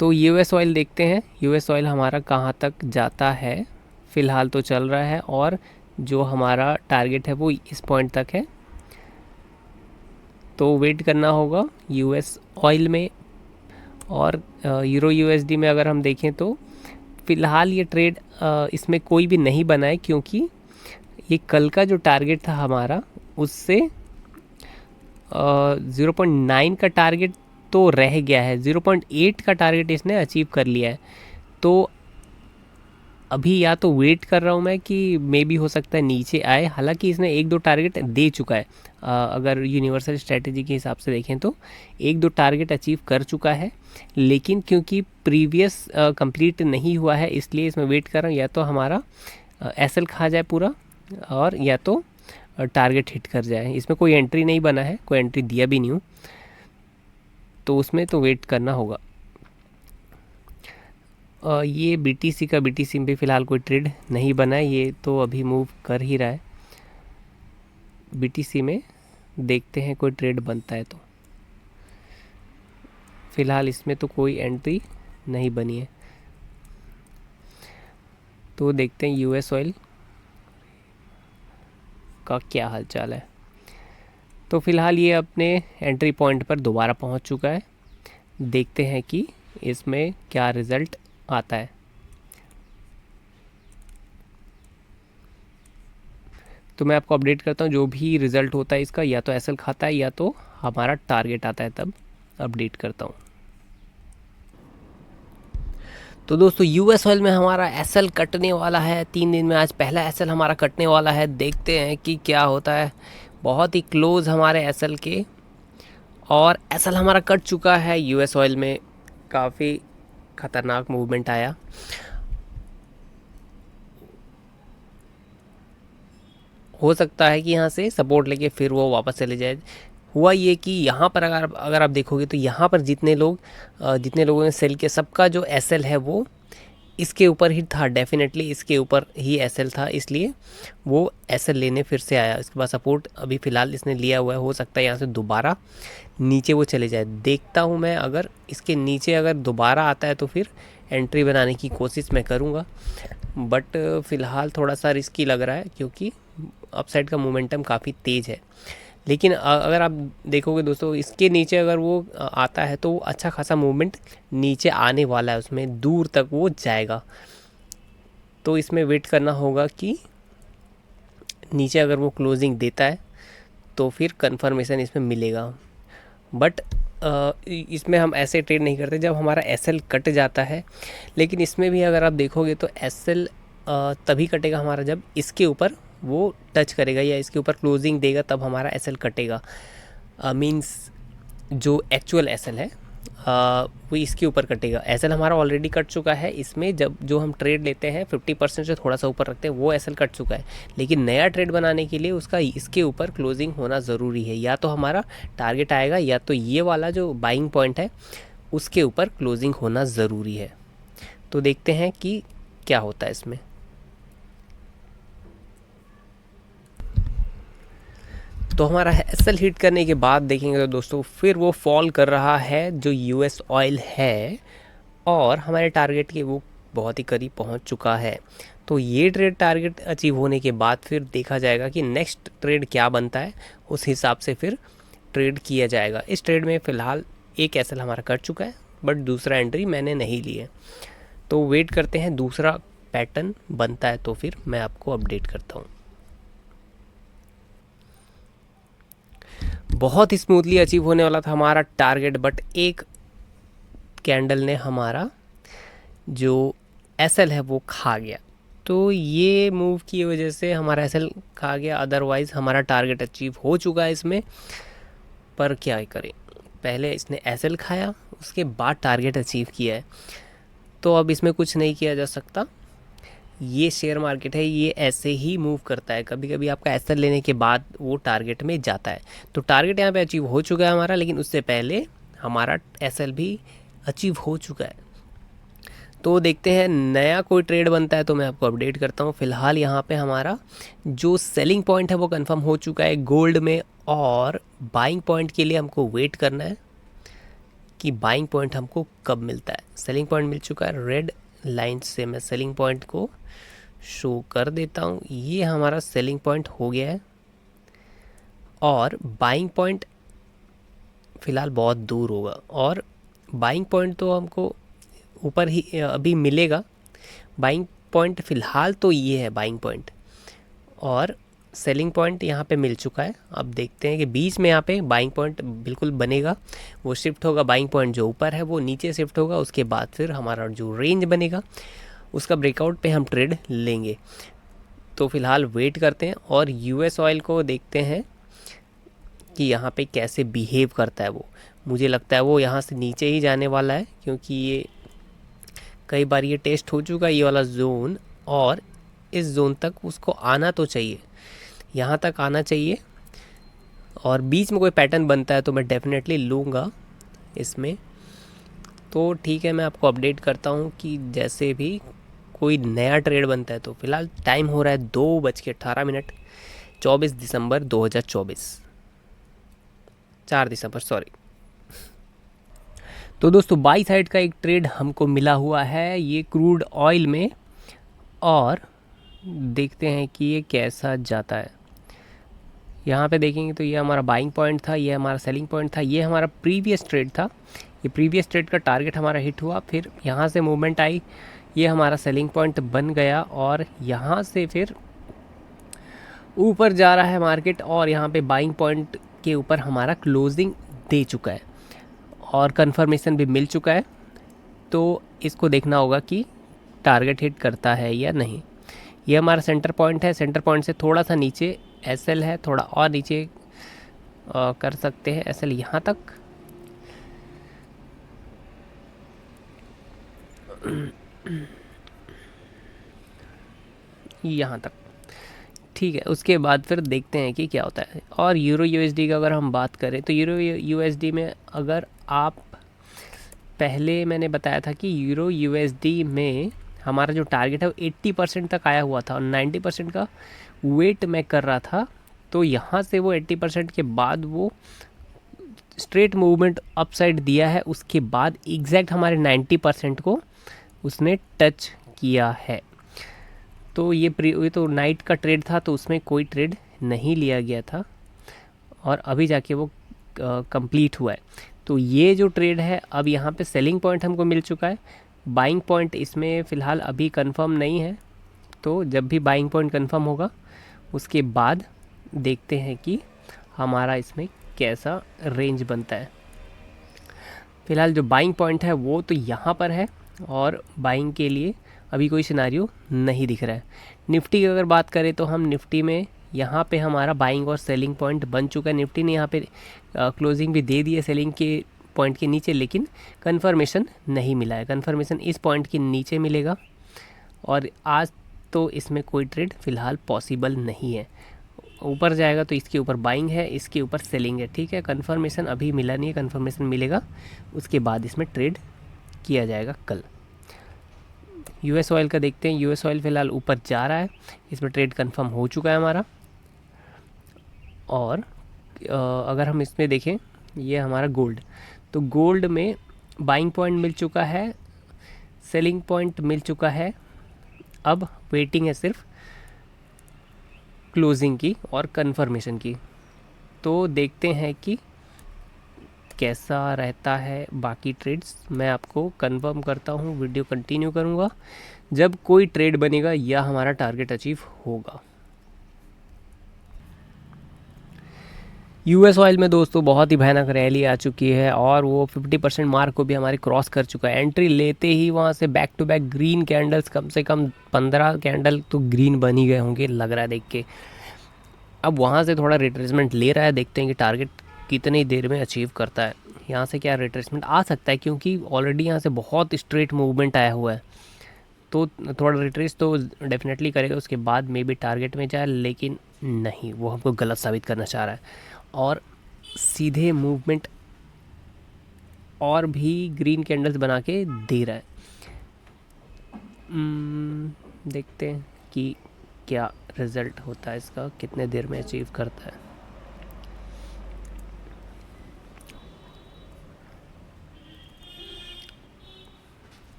तो यूएस ऑयल देखते हैं, यूएस ऑयल हमारा कहाँ तक जाता है। फ़िलहाल तो चल रहा है और जो हमारा टारगेट है वो इस पॉइंट तक है, तो वेट करना होगा यूएस ऑयल में। और यूरो यूएसडी में अगर हम देखें तो फ़िलहाल ये ट्रेड इसमें कोई भी नहीं बना है, क्योंकि ये कल का जो टारगेट था हमारा उससे 0.9 का टारगेट तो रह गया है, 0.8 का टारगेट इसने अचीव कर लिया है। तो अभी या तो वेट कर रहा हूँ मैं कि मे बी हो सकता है नीचे आए, हालांकि इसने एक दो टारगेट दे चुका है। अगर यूनिवर्सल स्ट्रेटजी के हिसाब से देखें तो एक दो टारगेट अचीव कर चुका है, लेकिन क्योंकि प्रीवियस कंप्लीट नहीं हुआ है इसलिए इसमें वेट कर रहा हूँ, या तो हमारा एसएल खा जाए पूरा और या तो टारगेट हिट कर जाए। इसमें कोई एंट्री नहीं बना है, कोई एंट्री दिया भी नहीं हूँ, तो उसमें तो वेट करना होगा। ये बीटीसी का, बीटीसी में भी फ़िलहाल कोई ट्रेड नहीं बना है, ये तो अभी मूव कर ही रहा है। बीटीसी में देखते हैं कोई ट्रेड बनता है तो। फ़िलहाल इसमें तो कोई एंट्री नहीं बनी है, तो देखते हैं यूएस ऑयल का क्या हालचाल है। तो फ़िलहाल ये अपने एंट्री पॉइंट पर दोबारा पहुंच चुका है, देखते हैं कि इसमें क्या रिज़ल्ट आता है। तो मैं आपको अपडेट करता हूँ जो भी रिज़ल्ट होता है इसका, या तो एसएल खाता है या तो हमारा टारगेट आता है, तब अपडेट करता हूँ। तो दोस्तों यूएस ऑयल में हमारा एसएल कटने वाला है 3 दिन में, आज पहला एसएल हमारा कटने वाला है, देखते हैं कि क्या होता है। बहुत ही क्लोज हमारे एसएल के, और एसएल हमारा कट चुका है यूएस ऑयल में। काफ़ी ख़तरनाक मूवमेंट आया, हो सकता है कि यहाँ से सपोर्ट लेके फिर वो वापस चले जाए। हुआ ये कि यहाँ पर अगर आप देखोगे तो यहाँ पर जितने लोगों ने सेल किया सबका जो एसएल है वो इसके ऊपर ही था, डेफिनेटली इसके ऊपर ही एसएल था, इसलिए वो एसएल लेने फिर से आया। इसके बाद सपोर्ट अभी फ़िलहाल इसने लिया हुआ है, हो सकता है यहाँ से दोबारा नीचे वो चले जाए। देखता हूँ मैं, अगर इसके नीचे अगर दोबारा आता है तो फिर एंट्री बनाने की कोशिश मैं करूँगा, बट फ़िलहाल थोड़ा सा रिस्की लग रहा है क्योंकि अपसाइड का मोमेंटम काफ़ी तेज़ है। लेकिन अगर आप देखोगे दोस्तों, इसके नीचे अगर वो आता है तो अच्छा खासा मूवमेंट नीचे आने वाला है, उसमें दूर तक वो जाएगा। तो इसमें वेट करना होगा कि नीचे अगर वो क्लोजिंग देता है तो फिर कंफर्मेशन इसमें मिलेगा। बट इसमें हम ऐसे ट्रेड नहीं करते जब हमारा एसएल कट जाता है। लेकिन इसमें भी अगर आप देखोगे तो एसएल तभी कटेगा हमारा जब इसके ऊपर वो टच करेगा या इसके ऊपर क्लोजिंग देगा, तब हमारा एसएल कटेगा। मींस जो एक्चुअल एसएल है वो इसके ऊपर कटेगा। एसएल हमारा ऑलरेडी कट चुका है, इसमें जब जो हम ट्रेड लेते हैं 50% से थोड़ा सा ऊपर रखते हैं वो एसएल कट चुका है। लेकिन नया ट्रेड बनाने के लिए उसका इसके ऊपर क्लोजिंग होना ज़रूरी है, या तो हमारा टारगेट आएगा या तो ये वाला जो बाइंग पॉइंट है उसके ऊपर क्लोजिंग होना ज़रूरी है। तो देखते हैं कि क्या होता है इसमें। तो हमारा एसएल हिट करने के बाद देखेंगे तो दोस्तों फिर वो फॉल कर रहा है जो यूएस ऑयल है, और हमारे टारगेट के वो बहुत ही करीब पहुंच चुका है। तो ये ट्रेड टारगेट अचीव होने के बाद फिर देखा जाएगा कि नेक्स्ट ट्रेड क्या बनता है, उस हिसाब से फिर ट्रेड किया जाएगा। इस ट्रेड में फ़िलहाल एक एसएल हमारा कट चुका है, बट दूसरा एंट्री मैंने नहीं ली है। तो वेट करते हैं दूसरा पैटर्न बनता है तो फिर मैं आपको अपडेट करता हूँ। बहुत स्मूथली अचीव होने वाला था हमारा टारगेट, बट एक कैंडल ने हमारा जो एसएल है वो खा गया। तो ये मूव की वजह से हमारा एसएल खा गया, अदरवाइज़ हमारा टारगेट अचीव हो चुका है इसमें। पर क्या करें, पहले इसने एसएल खाया, उसके बाद टारगेट अचीव किया है, तो अब इसमें कुछ नहीं किया जा सकता। ये शेयर मार्केट है, ये ऐसे ही मूव करता है। कभी कभी आपका एसएल लेने के बाद वो टारगेट में जाता है। तो टारगेट यहाँ पे अचीव हो चुका है हमारा, लेकिन उससे पहले हमारा एसएल भी अचीव हो चुका है। तो देखते हैं नया कोई ट्रेड बनता है तो मैं आपको अपडेट करता हूँ। फ़िलहाल यहाँ पे हमारा जो सेलिंग पॉइंट है वो कंफर्म हो चुका है गोल्ड में, और बाइंग पॉइंट के लिए हमको वेट करना है कि बाइंग पॉइंट हमको कब मिलता है। सेलिंग पॉइंट मिल चुका है, रेड लाइन से मैं सेलिंग पॉइंट को शो कर देता हूँ। ये हमारा सेलिंग पॉइंट हो गया है, और बाइंग पॉइंट फ़िलहाल बहुत दूर होगा, और बाइंग पॉइंट तो हमको ऊपर ही अभी मिलेगा। बाइंग पॉइंट फ़िलहाल तो ये है बाइंग पॉइंट, और सेलिंग पॉइंट यहाँ पे मिल चुका है। अब देखते हैं कि बीच में यहाँ पे बाइंग पॉइंट बिल्कुल बनेगा, वो शिफ्ट होगा। बाइंग पॉइंट जो ऊपर है वो नीचे शिफ्ट होगा, उसके बाद फिर हमारा जो रेंज बनेगा उसका ब्रेकआउट पे हम ट्रेड लेंगे। तो फ़िलहाल वेट करते हैं और यूएस ऑयल को देखते हैं कि यहाँ पे कैसे बिहेव करता है वो। मुझे लगता है वो यहाँ से नीचे ही जाने वाला है, क्योंकि ये कई बार ये टेस्ट हो चुका है ये वाला जोन, और इस जोन तक उसको आना तो चाहिए, यहाँ तक आना चाहिए। और बीच में कोई पैटर्न बनता है तो मैं डेफिनेटली लूँगा इसमें। तो ठीक है, मैं आपको अपडेट करता हूँ कि जैसे भी कोई नया ट्रेड बनता है। तो फिलहाल टाइम हो रहा है 2:18, 24 दिसंबर 2024, 4 दिसंबर सॉरी। तो दोस्तों बाई साइड का एक ट्रेड हमको मिला हुआ है ये क्रूड ऑयल में, और देखते हैं कि ये कैसा जाता है। यहाँ पे देखेंगे तो ये हमारा बाइंग पॉइंट था, ये हमारा सेलिंग पॉइंट था, ये हमारा प्रीवियस ट्रेड था। ये प्रीवियस ट्रेड का टारगेट हमारा हिट हुआ, फिर यहाँ से मूवमेंट आई, ये हमारा सेलिंग पॉइंट बन गया, और यहाँ से फिर ऊपर जा रहा है मार्केट, और यहाँ पे बाइंग पॉइंट के ऊपर हमारा क्लोजिंग दे चुका है और कंफर्मेशन भी मिल चुका है। तो इसको देखना होगा कि टारगेट हिट करता है या नहीं। ये हमारा सेंटर पॉइंट है, सेंटर पॉइंट से थोड़ा सा नीचे एसएल है, थोड़ा और नीचे कर सकते हैं एसएल यहाँ तक। यहाँ तक ठीक है, उसके बाद फिर देखते हैं कि क्या होता है। और यूरो यूएसडी का अगर हम बात करें तो यूरो यूएसडी में अगर आप, पहले मैंने बताया था कि यूरो यूएसडी में हमारा जो टारगेट है वो 80% तक आया हुआ था और 90% का वेट मैं कर रहा था। तो यहाँ से वो 80% के बाद वो स्ट्रेट मूवमेंट अपसाइड दिया है, उसके बाद एग्जैक्ट हमारे 90% को उसने टच किया है। तो ये तो नाइट का ट्रेड था, तो उसमें कोई ट्रेड नहीं लिया गया था और अभी जाके वो कंप्लीट हुआ है। तो ये जो ट्रेड है, अब यहाँ पे सेलिंग पॉइंट हमको मिल चुका है। बाइंग पॉइंट इसमें फ़िलहाल अभी कंफर्म नहीं है, तो जब भी बाइंग पॉइंट कंफर्म होगा उसके बाद देखते हैं कि हमारा इसमें कैसा रेंज बनता है। फ़िलहाल जो बाइंग पॉइंट है वो तो यहाँ पर है और बाइंग के लिए अभी कोई सिनारियो नहीं दिख रहा है। निफ्टी की अगर बात करें तो हम निफ्टी में यहाँ पे हमारा बाइंग और सेलिंग पॉइंट बन चुका है। निफ्टी ने यहाँ पे क्लोजिंग भी दे दी है सेलिंग के पॉइंट के नीचे, लेकिन कन्फर्मेशन नहीं मिला है। कन्फर्मेशन इस पॉइंट के नीचे मिलेगा और आज तो इसमें कोई ट्रेड फ़िलहाल पॉसिबल नहीं है। ऊपर जाएगा तो इसके ऊपर बाइंग है, इसके ऊपर सेलिंग है, ठीक है। कन्फर्मेशन अभी मिला नहीं है, कन्फर्मेशन मिलेगा उसके बाद इसमें ट्रेड किया जाएगा कल। यूएस ऑयल का देखते हैं। यूएस ऑयल फ़िलहाल ऊपर जा रहा है, इसमें ट्रेड कंफर्म हो चुका है हमारा। और अगर हम इसमें देखें, ये हमारा गोल्ड, तो गोल्ड में बाइंग पॉइंट मिल चुका है, सेलिंग पॉइंट मिल चुका है। अब वेटिंग है सिर्फ क्लोजिंग की और कंफर्मेशन की। तो देखते हैं कि कैसा रहता है बाकी ट्रेड्स। मैं आपको कंफर्म करता हूँ, वीडियो कंटिन्यू करूँगा जब कोई ट्रेड बनेगा या हमारा टारगेट अचीव होगा। यूएस ऑयल में दोस्तों बहुत ही भयानक रैली आ चुकी है और वो 50% मार्क को भी हमारे क्रॉस कर चुका है। एंट्री लेते ही वहाँ से back to back green candles, कम से कम 15 कैंडल तो ग्रीन बन ही गए होंगे लग रहा है देख के। अब वहाँ से थोड़ा रिट्रेसमेंट ले रहा है, देखते हैं कि टारगेट कितनी देर में अचीव करता है। यहाँ से क्या रिट्रेसमेंट आ सकता है, क्योंकि ऑलरेडी यहाँ से बहुत स्ट्रेट मूवमेंट आया हुआ है, तो थोड़ा रिट्रेस तो डेफिनेटली करेगा, उसके बाद मे बी टारगेट में जाए। लेकिन नहीं, वो हमको गलत साबित करना चाह रहा है और सीधे मूवमेंट और भी ग्रीन कैंडल्स बना के दे रहा है। देखते हैं कि क्या रिज़ल्ट होता है इसका, कितने देर में अचीव करता है।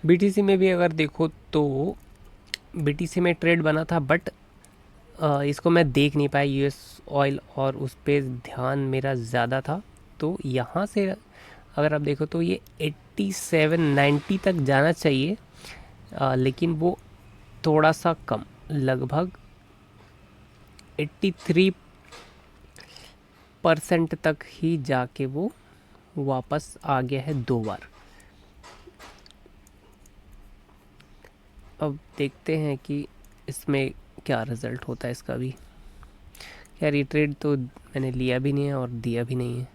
बीटीसी में भी अगर देखो तो बीटीसी में ट्रेड बना था, बट इसको मैं देख नहीं पाया यूएस ऑयल और उस पर ध्यान मेरा ज़्यादा था। तो यहाँ से अगर आप देखो तो ये 87-90 तक जाना चाहिए, लेकिन वो थोड़ा सा कम, लगभग 83% तक ही जाके वो वापस आ गया है 2 बार। अब देखते हैं कि इसमें क्या रिज़ल्ट होता है इसका भी। खैर ये ट्रेड तो मैंने लिया भी नहीं है और दिया भी नहीं है।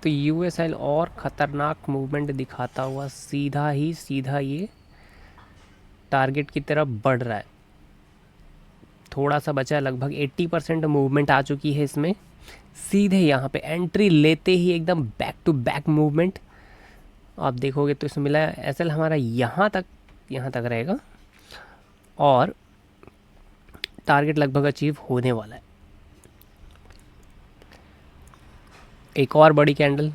तो यूएस ऑयल और ख़तरनाक मूवमेंट दिखाता हुआ सीधा ये टारगेट की तरफ बढ़ रहा है। थोड़ा सा बचा है, लगभग 80% मूवमेंट आ चुकी है इसमें। सीधे यहाँ पे एंट्री लेते ही एकदम बैक टू बैक मूवमेंट आप देखोगे तो इसमें मिला है। एसएल हमारा यहाँ तक रहेगा और टारगेट लगभग अचीव होने वाला है। एक और बड़ी कैंडल,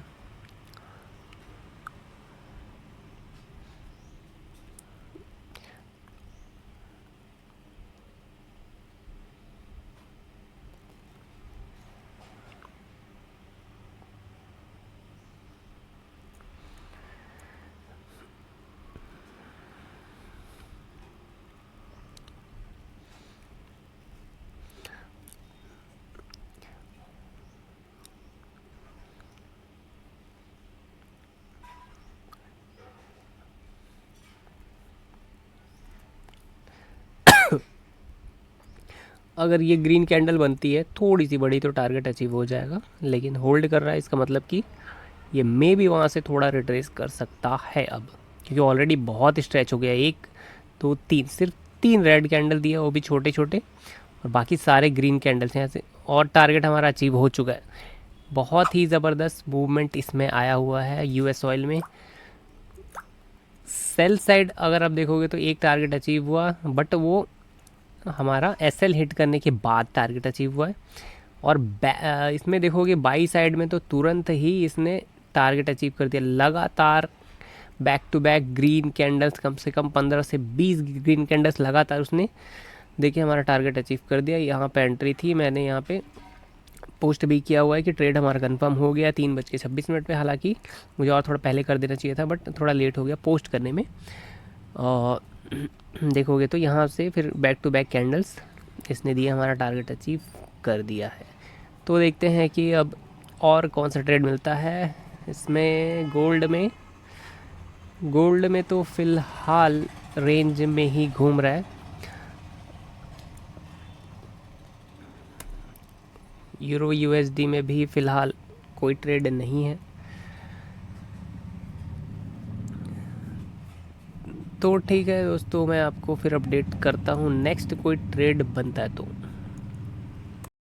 अगर ये ग्रीन कैंडल बनती है थोड़ी सी बड़ी तो टारगेट अचीव हो जाएगा, लेकिन होल्ड कर रहा है, इसका मतलब कि ये मे भी वहाँ से थोड़ा रिट्रेस कर सकता है अब, क्योंकि ऑलरेडी बहुत स्ट्रेच हो गया। 1 2 3, सिर्फ 3 रेड कैंडल दिया, वो भी छोटे छोटे, और बाकी सारे ग्रीन कैंडल्स हैं ऐसे, और टारगेट हमारा अचीव हो चुका है। बहुत ही ज़बरदस्त मूवमेंट इसमें आया हुआ है यूएस ऑयल में। सेल साइड अगर आप देखोगे तो एक टारगेट अचीव हुआ, बट वो हमारा एसएल हिट करने के बाद टारगेट अचीव हुआ है। और इसमें देखोगे बाई साइड में तो तुरंत ही इसने टारगेट अचीव कर दिया। लगातार back to back green candles, कम से कम 15 से 20 ग्रीन कैंडल्स लगातार उसने देखिए हमारा टारगेट अचीव कर दिया। यहाँ पे एंट्री थी, मैंने यहाँ पे पोस्ट भी किया हुआ है कि ट्रेड हमारा कंफर्म हो गया 3:26 पे। हालांकि मुझे और थोड़ा पहले कर देना चाहिए था, बट थोड़ा लेट हो गया पोस्ट करने में। और देखोगे तो यहाँ से फिर बैक टू बैक कैंडल्स इसने दिया, हमारा टारगेट अचीव कर दिया है। तो देखते हैं कि अब और कौन सा ट्रेड मिलता है इसमें। गोल्ड में तो फ़िलहाल रेंज में ही घूम रहा है। यूरो यूएसडी में भी फ़िलहाल कोई ट्रेड नहीं है। तो ठीक है दोस्तों, मैं आपको फिर अपडेट करता हूँ नेक्स्ट कोई ट्रेड बनता है तो।